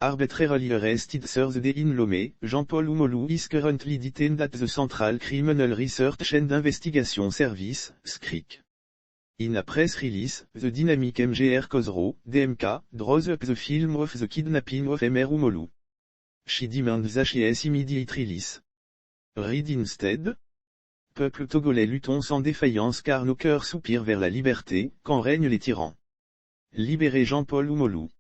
arbitrarily arrested Thursday in Lomé, Jean-Paul Oumolou is currently detained at the Central Criminal Research and Investigation Service, SCRIC. In a press release, the dynamic MGR Khosrow, DMK, draws up the film of the kidnapping of Mr. Oumolou. She demands that his immediate release. Read instead. Peuple togolais, luttons sans défaillance car nos cœurs soupirent vers la liberté, quand règnent les tyrans. Libérez Jean-Paul Oumolou.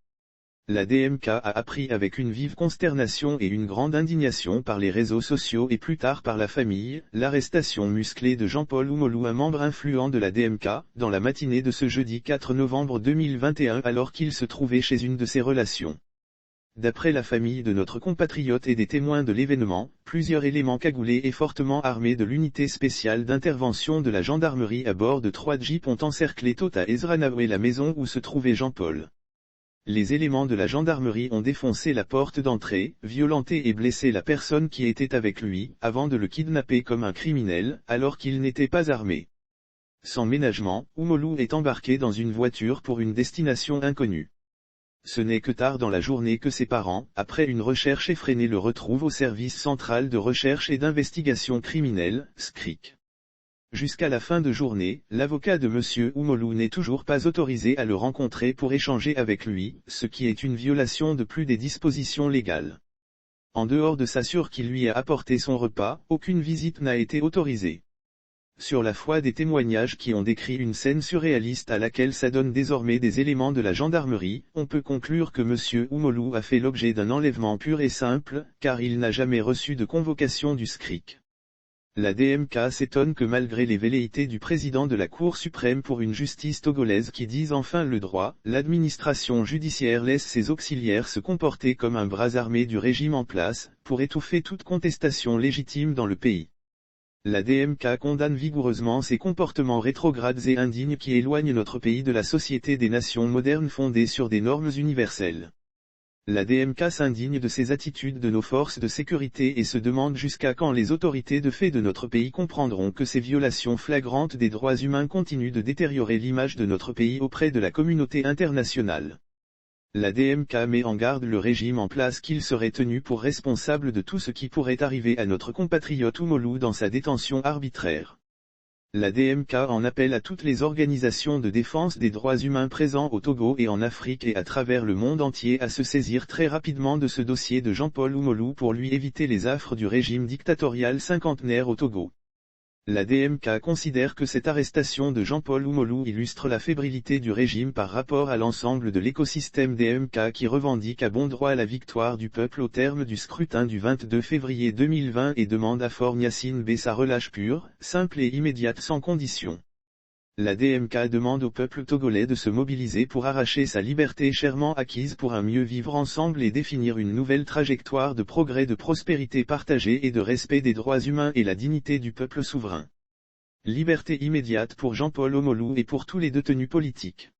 La DMK a appris avec une vive consternation et une grande indignation par les réseaux sociaux et plus tard par la famille, l'arrestation musclée de Jean-Paul Oumolou, un membre influent de la DMK, dans la matinée de ce jeudi 4 novembre 2021 alors qu'il se trouvait chez une de ses relations. D'après la famille de notre compatriote et des témoins de l'événement, plusieurs éléments cagoulés et fortement armés de l'unité spéciale d'intervention de la gendarmerie à bord de 3 jeeps ont encerclé Tota Ezranaoué, la maison où se trouvait Jean-Paul. Les éléments de la gendarmerie ont défoncé la porte d'entrée, violenté et blessé la personne qui était avec lui, avant de le kidnapper comme un criminel, alors qu'il n'était pas armé. Sans ménagement, Oumolou est embarqué dans une voiture pour une destination inconnue. Ce n'est que tard dans la journée que ses parents, après une recherche effrénée, le retrouvent au service central de recherche et d'investigation criminelle, SCRIC. Jusqu'à la fin de journée, l'avocat de M. Oumolou n'est toujours pas autorisé à le rencontrer pour échanger avec lui, ce qui est une violation de plus des dispositions légales. En dehors de s'assurer qu'il lui a apporté son repas, aucune visite n'a été autorisée. Sur la foi des témoignages qui ont décrit une scène surréaliste à laquelle s'adonnent désormais des éléments de la gendarmerie, on peut conclure que M. Oumolou a fait l'objet d'un enlèvement pur et simple, car il n'a jamais reçu de convocation du SCRIC. La DMK s'étonne que malgré les velléités du président de la Cour suprême pour une justice togolaise qui dise enfin le droit, l'administration judiciaire laisse ses auxiliaires se comporter comme un bras armé du régime en place, pour étouffer toute contestation légitime dans le pays. La DMK condamne vigoureusement ces comportements rétrogrades et indignes qui éloignent notre pays de la société des nations modernes fondée sur des normes universelles. La DMK s'indigne de ces attitudes de nos forces de sécurité et se demande jusqu'à quand les autorités de fait de notre pays comprendront que ces violations flagrantes des droits humains continuent de détériorer l'image de notre pays auprès de la communauté internationale. La DMK met en garde le régime en place qu'il serait tenu pour responsable de tout ce qui pourrait arriver à notre compatriote Oumolou dans sa détention arbitraire. La DMK en appelle à toutes les organisations de défense des droits humains présents au Togo et en Afrique et à travers le monde entier à se saisir très rapidement de ce dossier de Jean-Paul Oumolou pour lui éviter les affres du régime dictatorial cinquantenaire au Togo. La DMK considère que cette arrestation de Jean-Paul Oumolou illustre la fébrilité du régime par rapport à l'ensemble de l'écosystème DMK qui revendique à bon droit la victoire du peuple au terme du scrutin du 22 février 2020 et demande à Faure Gnassingbé sa relâche pure, simple et immédiate sans condition. La DMK demande au peuple togolais de se mobiliser pour arracher sa liberté chèrement acquise pour un mieux vivre ensemble et définir une nouvelle trajectoire de progrès, de prospérité partagée et de respect des droits humains et la dignité du peuple souverain. Liberté immédiate pour Jean-Paul Oumolou et pour tous les détenus politiques.